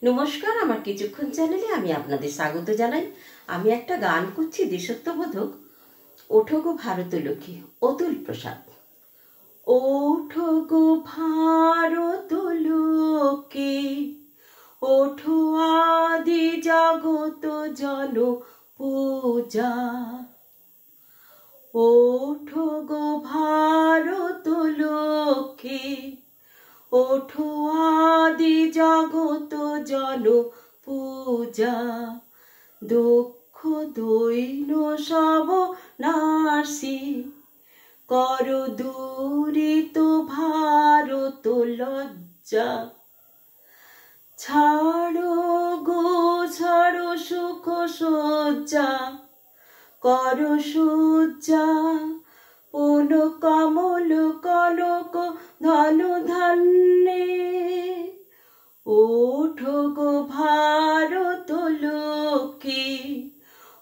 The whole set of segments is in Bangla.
নমস্কার, আমার কিছুক্ষণ চ্যানেলে আমি আপনাদের স্বাগত জানাই। আমি একটা গান করছি দেশাত্মবোধক। ওঠো গো ভারত লক্ষ্মী, অতুল প্রসাদ। ওঠো গো ভারত লক্ষ্মী, ওঠো আদি জগত জন পূজা। ওঠো গো ভারত লক্ষ্মী, ওঠো আদি জগত জন পূজা। দুঃখ দৈন সব নাশী, কর দূরিত ভারত লজ্জা। ছাড়ো গো ছাড়ো সুখ সজ্জা, কর সজ্জা। পুন কমল কনক ধন ধান্যে, ওঠো গো ভারত লক্ষ্মী,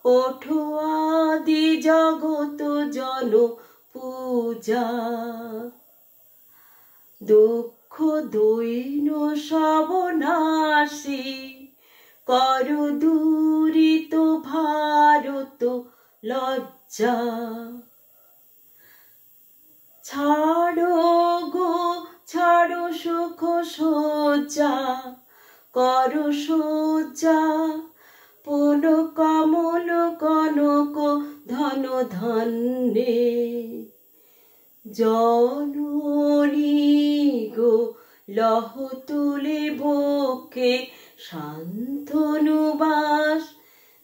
ওঠো আদি জগত জন পূজা। দুঃখ দৈন সব নাশী, কর দূরিত ভারত লজ্জা। ছাড়ো গো ছাড়ো সুখ সজ্জা, কর সজ্জা। পুন কমল কনক ধন ধান্যে, জননী গো লহ তুলে বক্ষে শান্তনুবাস।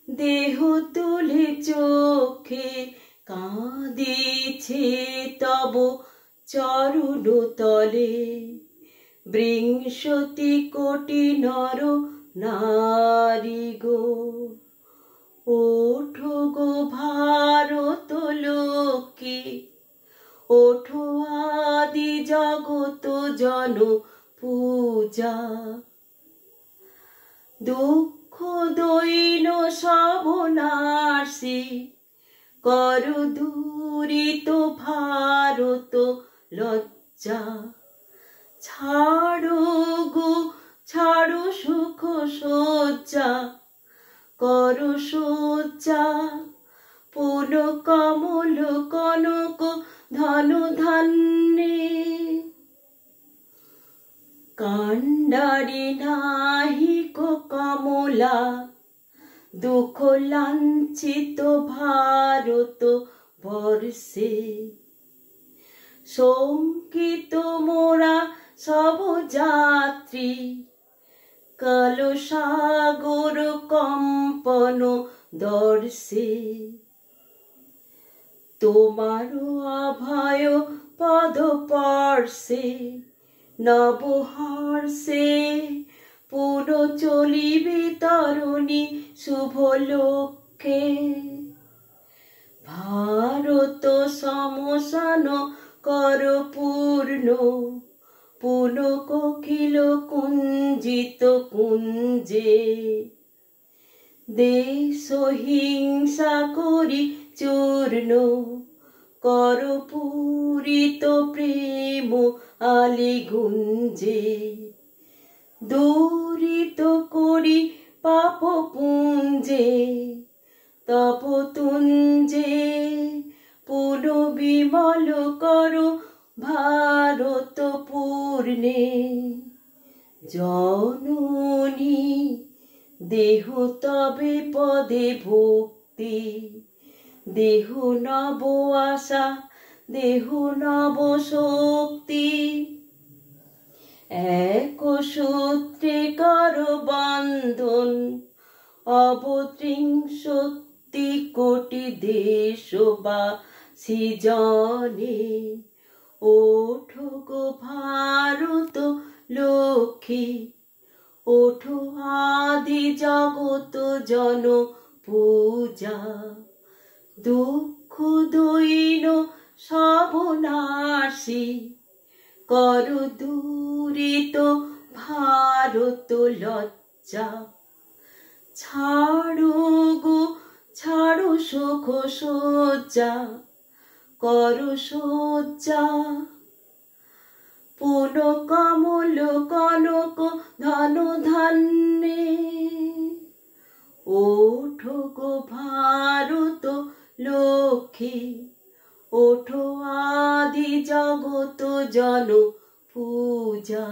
দেহ তুলে চোখে কাঁদিছে তব চরণ তলে। বিংশতি কোটি নর নারী গো, ওঠো গো ভারত লক্ষ্মী, ওঠো আদি জগত জন পূজা। দুঃখ দৈন সব নাশী, কর দূরিত ভারত লজ্জা। ছাড়ো গো ছাড়ো সুখ সজ্জা, কর সজ্জা। পুন কমল কনক ধন ধান্যে, কাণ্ডারি নাহিক কমলা। দুঃখ লাঞ্ছিত ভারত বর্ষে, শঙ্কিত মোরা সব যাত্রী। কাল সাগর কম্পন দর্শে, তোমার অভয় পদ স্পর্শে। নবহর্ষে পুর চলিবে তরুণী শুভ লক্ষ্যে। ভারত সমসান কর পূর্ণ, পুন কোকিল কুঞ্জিত কুঞ্জে। দেশ হিংসা করি চূর্ণ, কর পূরিত প্রেম আলিগুঞ্জে। দূরিত করি পাপ পুঞ্জে, তপ তুঞ্জে। পুন বিমল কর ভারত পূর্ণে। জননী দেহ তবে পদে ভক্তি, দেহ নব আশা, দেহ নব শক্তি। এক সূত্রে কর বন্ধন, অবত্রিংশতি কোটি দেশবাসী জনে। ওঠো গো ভারত লক্ষ্মী, ওঠো আদি জগত জন পূজা। দুঃখ দৈন সব নাশী, কর দূরিত ভারত লজ্জা। ছাড়ো গো ছাড়ো সুখ সজ্জা, কর সজ্জা। পুন কমল কনক ধন ধান্যে, ওঠো গো ভারত লক্ষ্মী, ওঠো আদি জগত জন পূজা।